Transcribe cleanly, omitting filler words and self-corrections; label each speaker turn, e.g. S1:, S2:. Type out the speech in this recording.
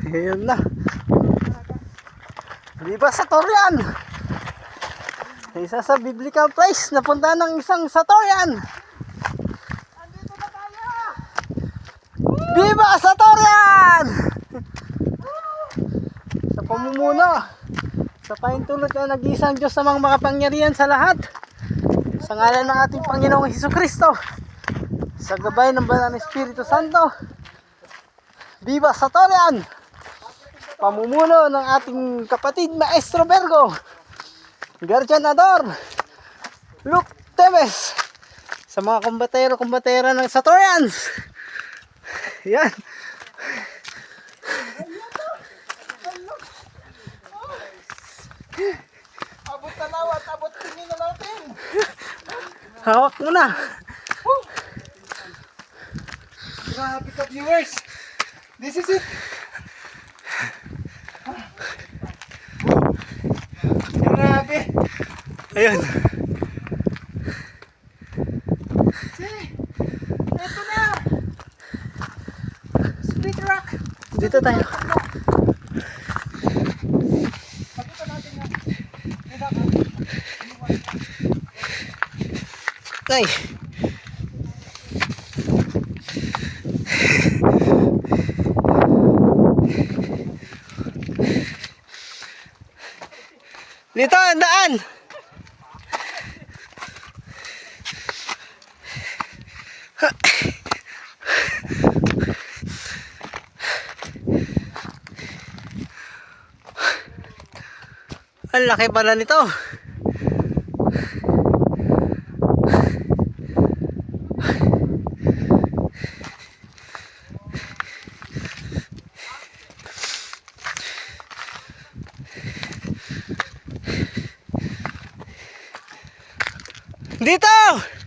S1: Ayan na. Viva Satorian! Isa sa biblical place na punta ng isang Satorian. Andito na tayo! Viva Satorian! Sa pamumuno, sa paintulot na nag-iisang Diyos sa mga makapangyarihan sa lahat. Sa ngalan ng ating Panginoong Hesukristo, sa gabay ng Banal na Espiritu Santo, Viva Satorian! Pamumuno ng ating kapatid Maestro Bergo, Guardian Ador, Luke Teves, sa mga kumbatero-kumbatera ng Satorians. Yan.
S2: Abot tanaw at abot tingin na natin.
S1: Hawak mo na.
S2: Grabe ka viewers. This is it. Grabe.
S1: Ayun.
S2: Ito na. Split rock.
S1: Dito tayo.
S2: Pakita natin yan.
S1: Ay. Dito ang daan. Ang laki pala nito. Dito!